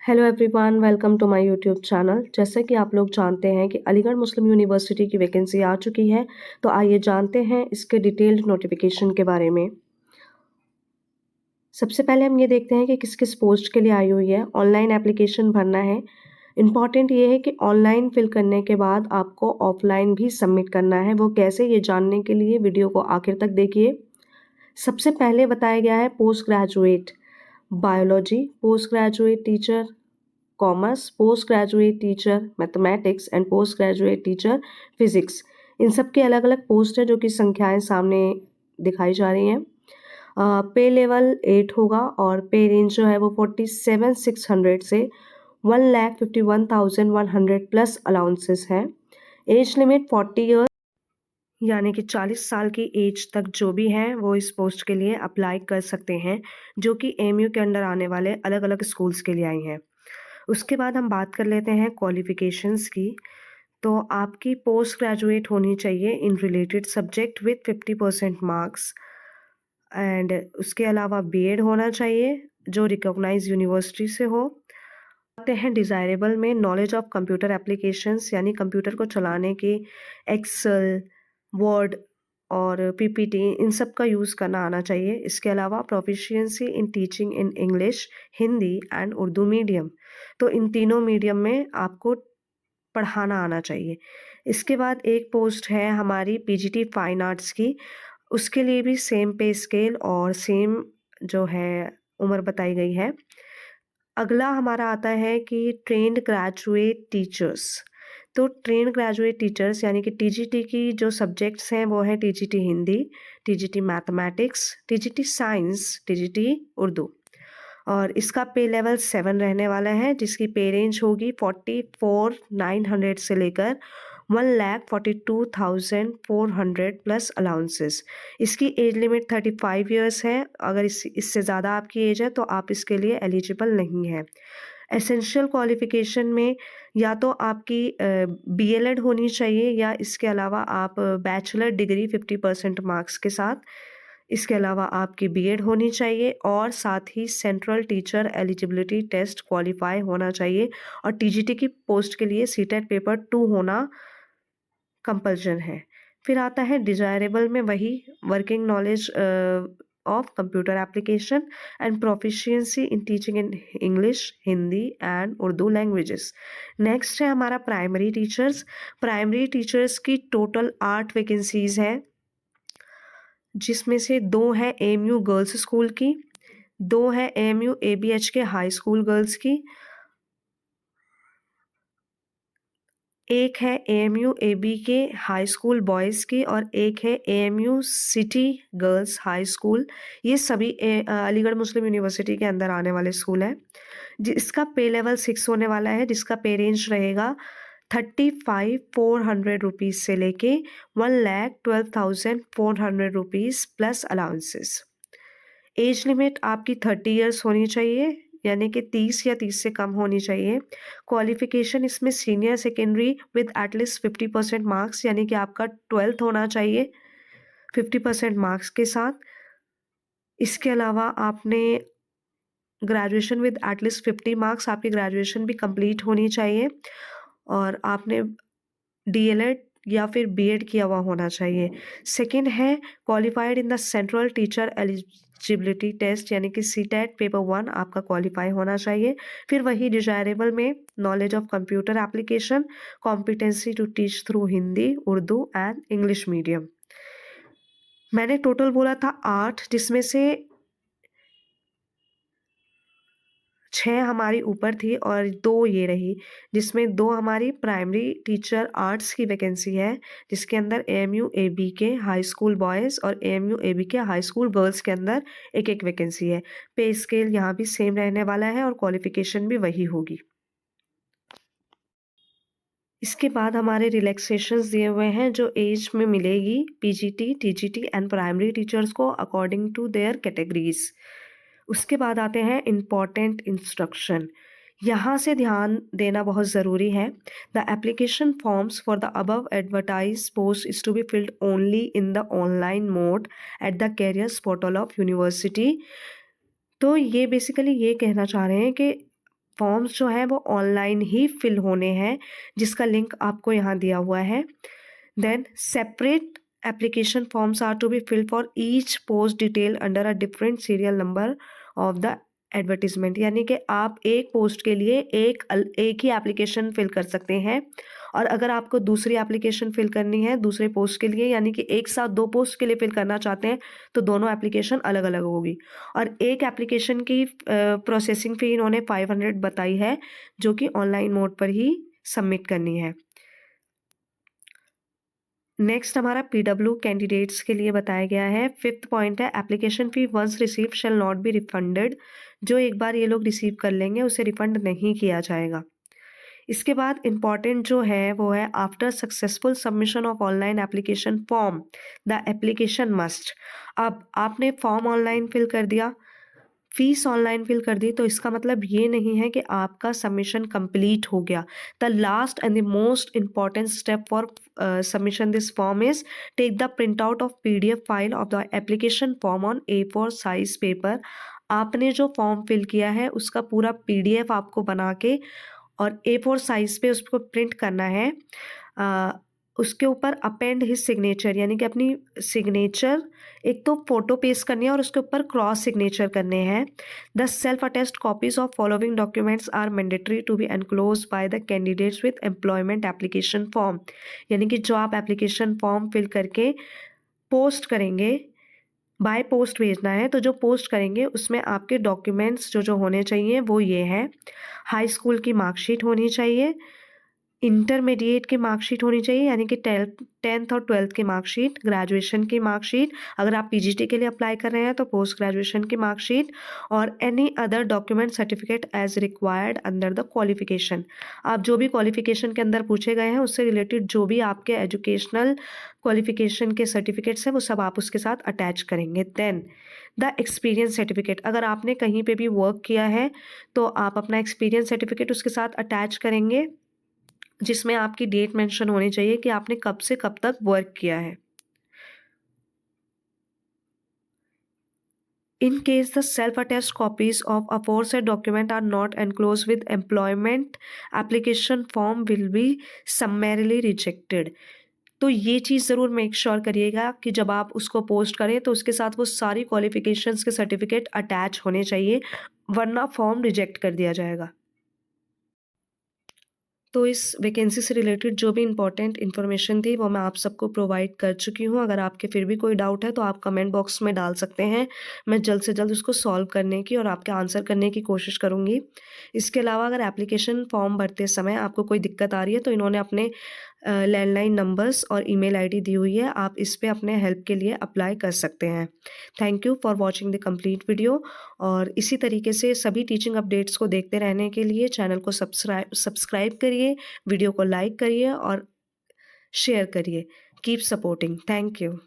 Hello everyone, welcome to my YouTube channel. जैसे कि आप लोग जानते हैं कि अलीगढ़ मुस्लिम यूनिवर्सिटी की वैकेंसी आ चुकी है, तो आइए जानते हैं इसके डिटेल्ड नोटिफिकेशन के बारे में। सबसे पहले हम ये देखते हैं कि किस किस पोस्ट के लिए आई हुई है। ऑनलाइन एप्लीकेशन भरना है। इम्पॉर्टेंट ये है कि ऑनलाइन फिल करने के बाद आपको ऑफलाइन भी सबमिट करना है। वो कैसे, ये जानने के लिए वीडियो को आखिर तक देखिए। सबसे पहले बताया गया है post graduate biology, post graduate teacher commerce, post graduate teacher mathematics and post graduate teacher physics. इन सब के अलग अलग पोस्ट है जो कि संख्याएं सामने दिखाई जा रही हैं। पे लेवल 8 होगा और पे रेंज जो है वो 47,600 से 1,51,100 प्लस अलाउंसेस है। एज लिमिट 40 ईयर्स यानी कि 40 साल की एज तक जो भी हैं वो इस पोस्ट के लिए अप्लाई कर सकते हैं, जो कि एमयू के अंडर आने वाले अलग अलग स्कूल्स के लिए आई हैं। उसके बाद हम बात कर लेते हैं क्वालिफिकेशंस की। तो आपकी पोस्ट ग्रेजुएट होनी चाहिए in related subject with 50% marks and उसके अलावा बीएड होना चाहिए जो रिकॉग्नाइज यूनिवर्सिटी से हो। आते हैं डिज़ायरेबल में, नॉलेज ऑफ कंप्यूटर एप्लीकेशंस यानी कंप्यूटर को चलाने की एक्सेल, वर्ड और पीपीटी इन सब का यूज़ करना आना चाहिए। इसके अलावा proficiency in teaching in English, Hindi and Urdu medium, तो इन तीनों मीडियम में आपको पढ़ाना आना चाहिए। इसके बाद एक पोस्ट है हमारी पीजीटी फाइन आर्ट्स की। उसके लिए भी सेम पे स्केल और सेम जो है उम्र बताई गई है। अगला हमारा आता है कि ट्रेन्ड ग्रेजुएट टीचर्स। तो ट्रेन्ड ग्रेजुएट टीचर्स यानी कि टीजीटी की जो सब्जेक्ट्स हैं वो है TGT Hindi, TGT mathematics, TGT science, TGT Urdu. और इसका पे लेवल 7 रहने वाला है, जिसकी पे रेंज होगी 44,900 से लेकर 1,42,400 प्लस अलाउंसेस। इसकी एज लिमिट 35 ईयर्स है। अगर इससे ज़्यादा आपकी एज है तो आप इसके लिए एलिजिबल नहीं है। एसेंशियल क्वालिफिकेशन में या तो आपकी बीएलएड होनी चाहिए या इसके अलावा आप बैचलर डिग्री 50% मार्क्स के साथ, इसके अलावा आपकी बीएड होनी चाहिए और साथ ही central teacher eligibility test qualify होना चाहिए। और टीजीटी की पोस्ट के लिए सीटेट पेपर 2 होना कंपल्सन है। फिर आता है डिजायरेबल में वही working knowledge of computer application and proficiency in teaching in English, Hindi and Urdu languages. Next है हमारा प्राइमरी टीचर्स। प्राइमरी टीचर्स की टोटल 8 वैकेंसीज हैं, जिसमें से 2 है एएमयू गर्ल्स स्कूल की, 2 है एएमयू एबीएच के हाई स्कूल गर्ल्स की, एक है एएमयू एबी के हाई स्कूल बॉयज़ की और एक है AMU city girls high school. ये सभी अलीगढ़ मुस्लिम यूनिवर्सिटी के अंदर आने वाले स्कूल हैं। जिसका पे लेवल 6 होने वाला है, जिसका पे रेंज रहेगा 35,400 रुपीज़ से लेके 1,12,400 rupees plus allowances. Age limit आपकी 30 ईयर्स होनी चाहिए, यानी कि 30 या 30 से कम होनी चाहिए। क्वालिफिकेशन इसमें senior secondary with at least 50% marks, यानी कि आपका 12th होना चाहिए 50% मार्क्स के साथ। इसके अलावा आपने ग्रेजुएशन विद एटलीस्ट 50 मार्क्स, आपकी ग्रेजुएशन भी कंप्लीट होनी चाहिए और आपने डीएलएड या फिर बीएड किया हुआ होना चाहिए। सेकंड है qualified in the central teacher eligibility test यानी कि सीटेट पेपर 1 आपका क्वालिफाई होना चाहिए। फिर वही डिजायरेबल में knowledge of computer application, competency to teach through Hindi, Urdu and English medium. मैंने टोटल बोला था 8, जिसमें से 6 हमारी ऊपर थी और 2 ये रही, जिसमें 2 हमारी प्राइमरी टीचर आर्ट्स की वैकेंसी है, जिसके अंदर एएमयू एबी के हाई स्कूल बॉयज़ और एएमयू एबी के हाई स्कूल गर्ल्स के अंदर एक एक वैकेंसी है। पे स्केल यहाँ भी सेम रहने वाला है और क्वालिफिकेशन भी वही होगी। इसके बाद हमारे रिलैक्सेशंस दिए हुए हैं जो एज में मिलेगी PGT, TGT and primary teachers को अकॉर्डिंग टू देयर कैटेगरीज। उसके बाद आते हैं इम्पॉर्टेंट इंस्ट्रक्शन। यहाँ से ध्यान देना बहुत ज़रूरी है। The application forms for the above advertise post is to be filled only in the online mode at the careers portal of university. तो ये बेसिकली ये कहना चाह रहे हैं कि फॉर्म्स जो हैं वो ऑनलाइन ही फिल होने हैं, जिसका लिंक आपको यहाँ दिया हुआ है। Then separate application forms are to be filled for each post detail under a different serial number of the advertisement, यानी कि आप एक पोस्ट के लिए एक ही एप्लीकेशन फिल कर सकते हैं, और अगर आपको दूसरी एप्लीकेशन फिल करनी है दूसरे पोस्ट के लिए, यानी कि एक साथ दो पोस्ट के लिए फिल करना चाहते हैं, तो दोनों एप्लीकेशन अलग अलग होगी। और एक एप्लीकेशन की प्रोसेसिंग फ़ी इन्होंने 500 बताई है, जो कि ऑनलाइन मोड पर ही सबमिट करनी है। नेक्स्ट हमारा पीडब्ल्यू कैंडिडेट्स के लिए बताया गया है। 5th पॉइंट है, application fee once receive shall not be refunded. जो एक बार ये लोग रिसीव कर लेंगे उसे रिफंड नहीं किया जाएगा। इसके बाद इम्पॉर्टेंट जो है वो है, after successful submission of online application form the application must. अब आपने फॉर्म ऑनलाइन फिल कर दिया, फीस ऑनलाइन फिल कर दी, तो इसका मतलब ये नहीं है कि आपका सबमिशन कंप्लीट हो गया। The last and the most important step for submission this form is take the print out of PDF file of the application form on A4 size paper. आपने जो फॉर्म फिल किया है उसका पूरा PDF आपको बना के और A4 साइज पे उसको प्रिंट करना है। उसके ऊपर अपेंड हिज सिग्नेचर, यानी कि अपनी सिग्नेचर एक तो फोटो पेस्ट करनी है और उसके ऊपर क्रॉस सिग्नेचर करने हैं। The self attest copies of following documents are mandatory to be enclose by the candidates with employment application form, यानी कि जो आप एप्लीकेशन फॉर्म फिल करके पोस्ट करेंगे, बाय पोस्ट भेजना है, तो जो पोस्ट करेंगे उसमें आपके डॉक्यूमेंट्स जो जो होने चाहिए वो ये हैं। हाई स्कूल की मार्कशीट होनी चाहिए, इंटरमीडिएट की मार्कशीट होनी चाहिए, यानी कि 10th और 12th की मार्कशीट, ग्रेजुएशन की मार्कशीट, अगर आप PGT के लिए अप्लाई कर रहे हैं तो पोस्ट ग्रेजुएशन की मार्कशीट, और any other document certificate as required under the qualification. आप जो भी क्वालिफिकेशन के अंदर पूछे गए हैं उससे रिलेटेड जो भी आपके एजुकेशनल क्वालिफिकेशन के सर्टिफिकेट्स हैं वो सब आप उसके साथ अटैच करेंगे। देन द एक्सपीरियंस सर्टिफिकेट, अगर आपने कहीं पे भी वर्क किया है तो आप अपना एक्सपीरियंस सर्टिफिकेट उसके साथ अटैच करेंगे, जिसमें आपकी डेट मेंशन होनी चाहिए कि आपने कब से कब तक वर्क किया है। In case the self-attached copies of aforesaid document are not enclosed with employment application form will be summarily rejected। तो ये चीज़ ज़रूर मेक श्योर करिएगा कि जब आप उसको पोस्ट करें तो उसके साथ वो सारी क्वालिफिकेशंस के सर्टिफिकेट अटैच होने चाहिए, वरना फॉर्म रिजेक्ट कर दिया जाएगा। तो इस वैकेंसी से रिलेटेड जो भी इम्पोर्टेंट इन्फॉर्मेशन थी वो मैं आप सबको प्रोवाइड कर चुकी हूँ। अगर आपके फिर भी कोई डाउट है तो आप कमेंट बॉक्स में डाल सकते हैं, मैं जल्द से जल्द उसको सॉल्व करने की और आपके आंसर करने की कोशिश करूँगी। इसके अलावा अगर एप्लीकेशन फॉर्म भरते समय आपको कोई दिक्कत आ रही है तो इन्होंने अपने लैंडलाइन नंबर्स और ईमेल आईडी दी हुई है, आप इस पे अपने हेल्प के लिए अप्लाई कर सकते हैं। Thank you for watching the complete video, और इसी तरीके से सभी टीचिंग अपडेट्स को देखते रहने के लिए चैनल को सब्सक्राइब करिए, वीडियो को लाइक करिए और शेयर करिए। Keep supporting. Thank you.